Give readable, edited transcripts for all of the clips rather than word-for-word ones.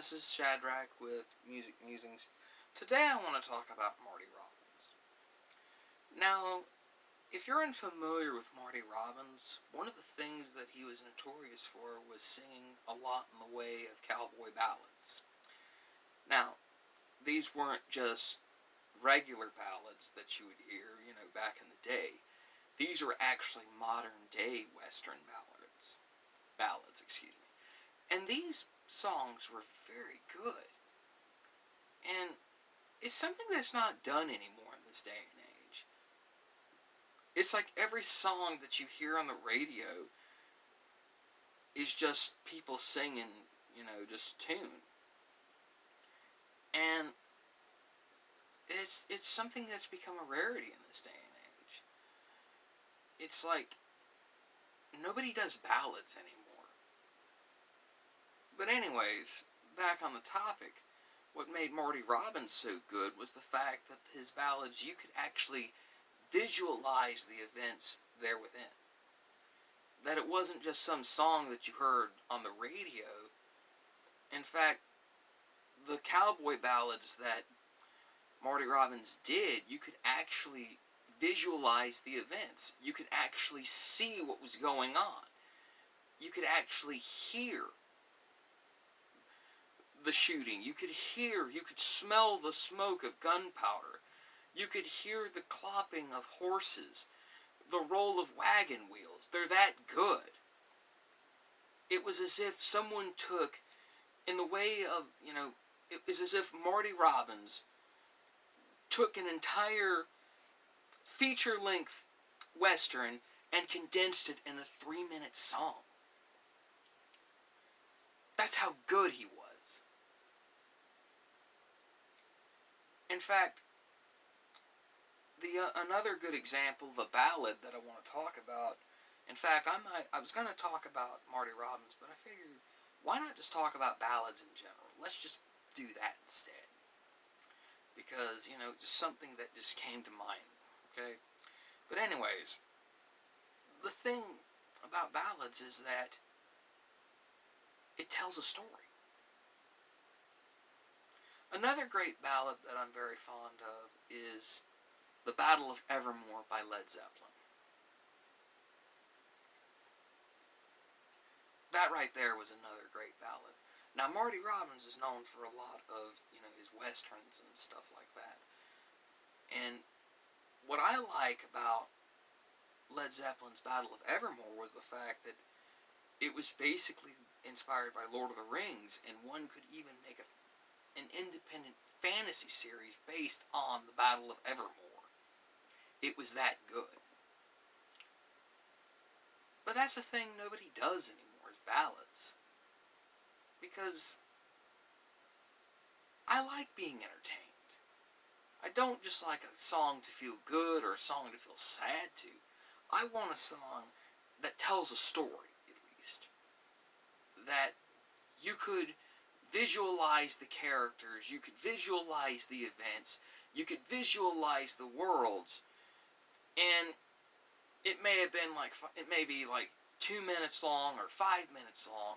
this is Shadrach with Musings. Today I want to talk about Marty Robbins. Now, if you're unfamiliar with Marty Robbins, one of the things that he was notorious for was singing a lot in the way of cowboy ballads. Now, these weren't just regular ballads that you would hear, back in the day. These were actually modern day Western ballads. Ballads, excuse me. And these songs were very good. And it's something that's not done anymore in this day and age. It's like every song that you hear on the radio is just people singing, just a tune. And it's something that's become a rarity in this day and age. It's like nobody does ballads anymore. But anyways, back on the topic, what made Marty Robbins so good was the fact that his ballads, you could actually visualize the events there within. That it wasn't just some song that you heard on the radio. In fact, the cowboy ballads that Marty Robbins did, you could actually visualize the events. You could actually see what was going on. You could actually hear the shooting. You could smell the smoke of gunpowder. You could hear the clopping of horses, the roll of wagon wheels. They're that good. It was as if someone took, in the way of, it was as if Marty Robbins took an entire feature-length Western and condensed it in a 3-minute song. That's how good he was. In fact, another good example of a ballad that I want to talk about. In fact, I was going to talk about Marty Robbins, but I figured, why not just talk about ballads in general? Let's just do that instead. Because, just something that just came to mind, okay? But anyways, the thing about ballads is that it tells a story. Another great ballad that I'm very fond of is The Battle of Evermore by Led Zeppelin. That right there was another great ballad. Now, Marty Robbins is known for a lot of, his westerns and stuff like that. And what I like about Led Zeppelin's Battle of Evermore was the fact that it was basically inspired by Lord of the Rings, and one could even make an independent fantasy series based on the Battle of Evermore. It was that good. But that's the thing nobody does anymore, is ballads. Because I like being entertained. I don't just like a song to feel good or a song to feel sad to. I want a song that tells a story, at least. That you could visualize the characters, you could visualize the events, you could visualize the worlds, and it may be like 2 minutes long or 5 minutes long,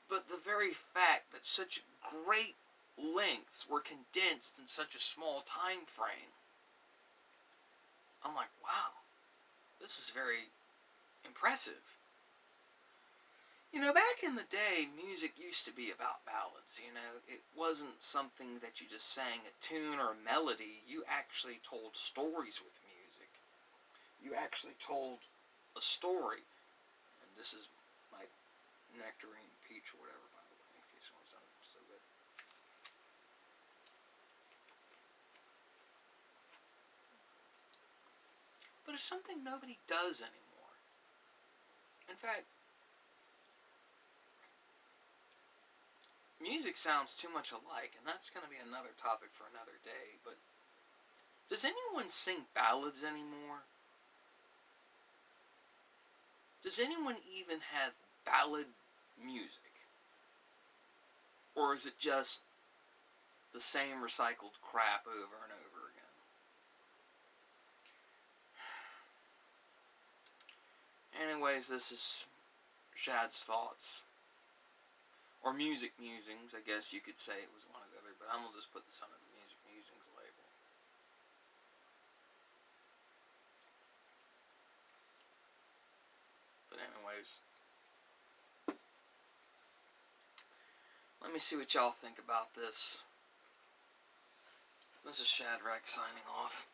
but the very fact that such great lengths were condensed in such a small time frame, I'm like, wow, this is very impressive. Back in the day, music used to be about ballads, It wasn't something that you just sang a tune or a melody. You actually told stories with music. You actually told a story. And this is my nectarine peach or whatever, by the way, in case you want to sound so good. But it's something nobody does anymore. In fact, music sounds too much alike, and that's going to be another topic for another day, but does anyone sing ballads anymore? Does anyone even have ballad music? Or is it just the same recycled crap over and over again? Anyways, this is Shad's thoughts Or Music Musings, I guess you could say it was one or the other, but I'm going to just put this under the Music Musings label. But anyways, let me see what y'all think about this. This is Shadrach signing off.